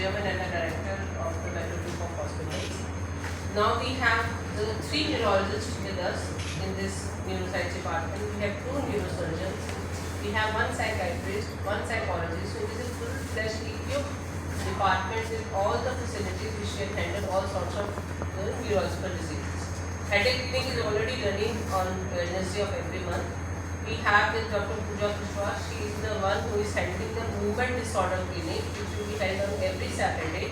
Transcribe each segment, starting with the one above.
Chairman and the Director of the Metro Group of Hospitals. Now we have the 3 neurologists with us in this neuroscience department. We have 2 neurosurgeons, we have 1 psychiatrist, 1 psychologist. So it is a full-fledged equipped department with all the facilities which can handle all sorts of neurological diseases. Headache clinic is already running on Wednesday of every month. We have with Dr. Pooja Kushwaha. She is the one who is handling the movement disorder clinic, which will be held on every Saturday.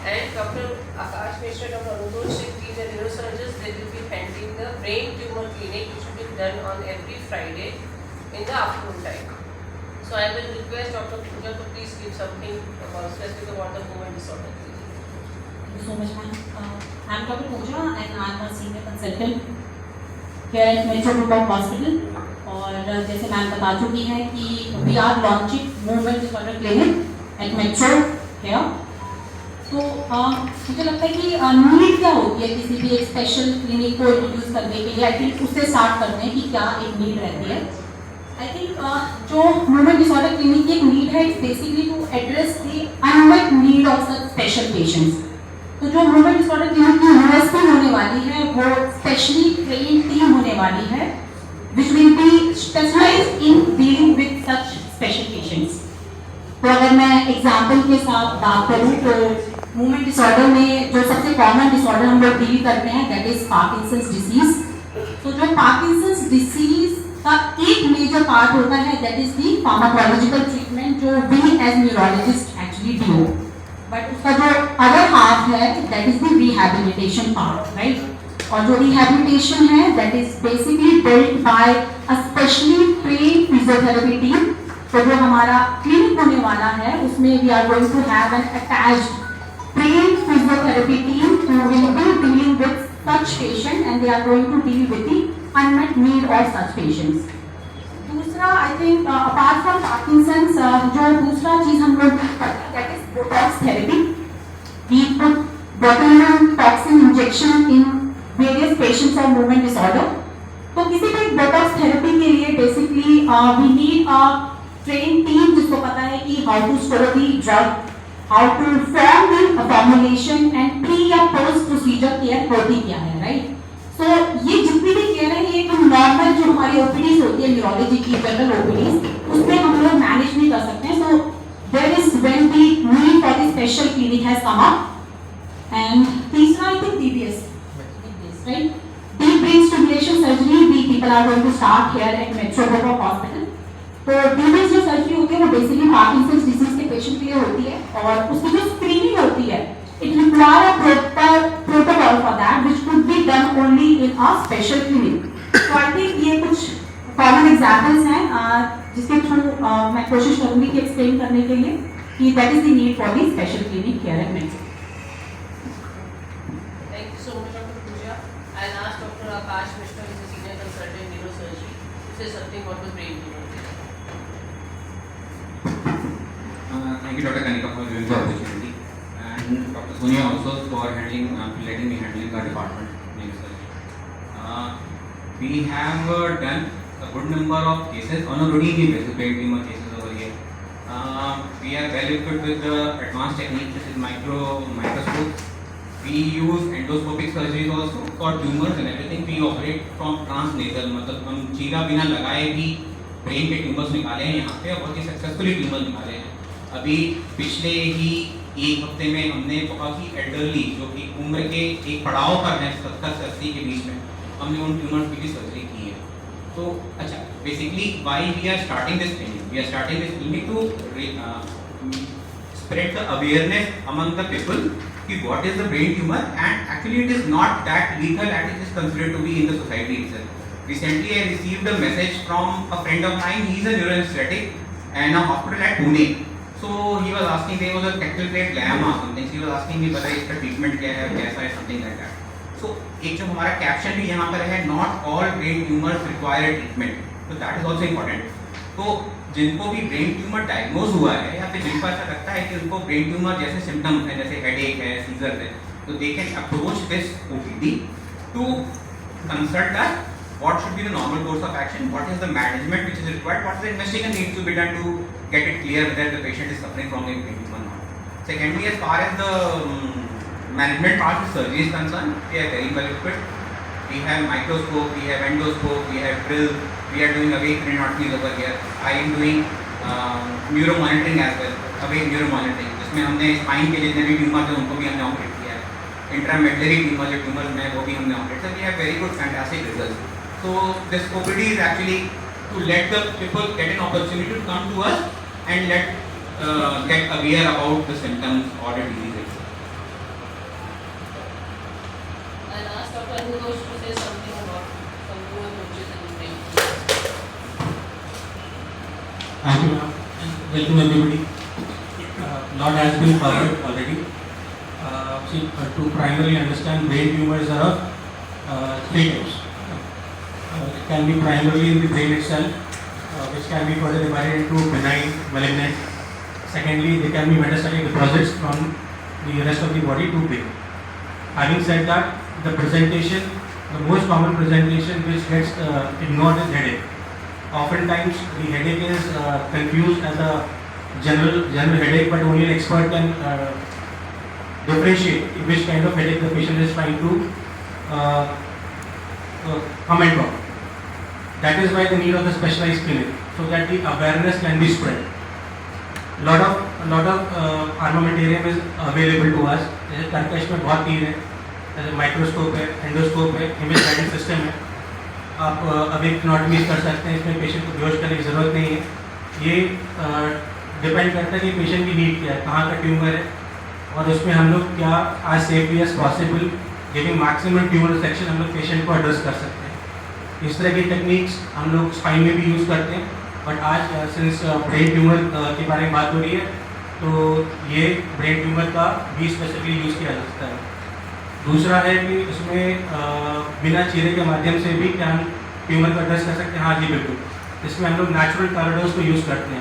And Dr. Akash Mishra, Dr. Anudol Singh, these are neurosurgeons. They will be handling the brain tumor clinic, which will be done on every Friday in the afternoon time. So I will request Dr. Pooja to please give something about specific about the movement disorder clinic. Thank you so much, ma'am. I'm Dr. Pooja and I'm a senior consultant here at Metro Group of Hospital. और जैसे ma'am बता चुकी है कि we are launching movement disorder clinic at metro here. तो मुझे लगता है कि नीड क्या होती है किसी भी एक स्पेशल क्लिनिक को इंट्रोड्यूस करने के लिए. आई थिंक उससे स्टार्ट करते हैं कि क्या एक नीड रहती है. आई थिंक जो मूवमेंट डिसऑर्डर क्लिनिक की एक नीड है, it's basically to address the unmet need of such special patients. तो जो मूवमेंट डिसऑर्डर क्लिनिक की यूएसपी होने वाली है वो स्पेशली ट्रेन टीम होने वाली है which will be specialized in dealing with such special patients. तो अगर मैं एग्जाम्पल के साथ बात करूँ तो मूवमेंट डिसऑर्डर में जो सबसे कॉमन डिसऑर्डर हम लोग डील करते हैं दैट इज पार्किंसंस डिसीज. तो जो पार्किंसंस डिसीज का एक मेजर पार्ट होता है that is the pharmacological treatment जो we as neurologist actually do. But उसका जो अदर हाफ है that is the rehabilitation part, right. और जो रिहैबिलिटेशन है that is basically built by a specially trained physiotherapy team. तो जो हमारा क्लिनिक होने वाला है उसमें we are going to have an attached trained physiotherapy team who will be dealing with such patient and they are going to deal with the unmet need of such patients. दूसरा I think apart from Parkinson's जो दूसरा चीज हम लोग करते हैं that is Botox therapy. We put botulinum toxin injection in various patients of movement disorder. तो किसी भी बोटॉक्स थेरेपी के लिए basically we need a train team जिसको पता है कि how to store the drug, how to form the formulation and pre या पोस्ट प्रोसीजर केयर होती क्या है, राइट. सो ये जितनी भी केयर है ये एक नॉर्मल जो हमारी ओपीडीज होती है न्यूरोलॉजी की जनरल ओपीडीज उसमें हम लोग मैनेज नहीं कर सकते. So there is when the need for the special clinic has come up. And तीसरा I think DBS, right? Deep brain stimulation surgery we people are going to start here at Metro Group of Hospital. तो DBS जो surgery होती है वो basically Parkinson's disease के patient के लिए होती है और उसकी जो स्क्रीनिंग होती है it require a proper protocol for that which could be done only in a special clinic. तो I think ये कुछ common examples हैं जिसके थ्रू मैं कोशिश करूँगी कि एक्सप्लेन करने के लिए कि that is the need for the special clinic here at Metro. I'll ask Dr. Akash Mishra, who is a senior consultant in neurosurgery, to say something about the brain tumor. Thank you, Dr. Kanika, for giving the opportunity, and Dr. Sonia also for letting me handling the department neurosurgery. We have done a good number of cases on a routine basis, brain tumor cases over here. We are well equipped with the advanced technique, this is microscope. We use endoscopic surgeries also for tumors and everything. We operate from transnasal, मतलब हम चीरा बिना लगाए भी brain के tumours निकाले हैं यहाँ पे और बहुत ही सक्सेसफुली ट्यूमर निकाले हैं. अभी पिछले ही एक हफ्ते में हमने बहुत ही एल्डरली जो कि उम्र के एक पड़ाव पर हैं 70 से 80 के बीच में हमने उन ट्यूमर्स की भी सर्जरी की है. तो अच्छा, basically why we are starting this clinic to spread the awareness among the people what is the brain tumor, and actually it is not that lethal as it is considered to be in the society itself. Recently I received a message from a friend of mine. He is a neuroanesthetic and a hospital at Pune. So he was asking, there was a tactile plate glioma or something. He was asking me whether इसका treatment क्या है, कैसा है, something like that. So एक जो हमारा caption भी यहाँ पर है, not all brain tumors require treatment. So that is also important. तो जिनको भी ब्रेन ट्यूमर डायग्नोज हुआ है या फिर जिनको ऐसा लगता है कि उनको ब्रेन ट्यूमर जैसे सिम्टम्स है, जैसे हेडेक है, सीजर है, तो they can approach this OPD to consult us what should be the normal course of action, what is the management which is required, what is the investigation needs to be done to get it clear whether the patient is suffering from a brain tumor or not. Secondly, as far as the management part of surgery is concerned, we are very well equipped. We have microscope, we have endoscope, we have drill, we are doing awake craniotomies over here. I am doing neuro monitoring as well, awake neuro monitoring, जिसमें हमने spine के जितने भी tumour थे उनको भी हमने operate किया है. इंट्रामेडलरी ट्यूमर जो ट्यूमर में वो भी हमने ऑपरेट किया. We have very good fantastic result. So this OPD is actually to let the people get an opportunity to come to us and get aware about the symptoms or the diseases. I'll ask Dr. Anutosh to say something about some new approaches in brain. Thank you, ma'am, and welcome everybody. Lot has been covered already. To primarily understand brain tumors are of three types. It can be primarily in the brain itself, which can be further divided into benign, malignant. Secondly, they can be metastatic deposits from the rest of the body to brain. Having said that, the presentation, the most common presentation which gets ignored is headache. Oftentimes, the headache is confused as a general headache, but only an expert can differentiate which kind of headache the patient is trying to comment on. That is why the need of the specialized clinic, so that the awareness can be spread. lot of armamentarium is available to us. जैसे Turkish में बहुत चीज़ है, जैसे microscope है, endoscope है, image guided system है. आप अब एक क्रायोटोमी कर सकते हैं, इसमें पेशेंट को बेहोश करने की ज़रूरत नहीं है. ये डिपेंड करता है कि पेशेंट की नीड क्या है, कहाँ का ट्यूमर है, और उसमें हम लोग क्या आज safely as possible giving maximum tumour section हम लोग पेशेंट को एड्रेस कर सकते हैं. इस तरह की टेक्निक्स हम लोग स्पाइन में भी यूज़ करते हैं. बट आज सिंस ब्रेन ट्यूमर के बारे में बात हो रही है, तो ये ब्रेन ट्यूमर का भी स्पेसिफिकली यूज़ किया जा सकता है. दूसरा है कि उसमें बिना चीरे के माध्यम से भी क्या हम ट्यूमर को एड्रेस कर सकते हैं. हाँ जी बिल्कुल. इसमें हम लोग नेचुरल कॉरिडोर्स को यूज़ करते हैं.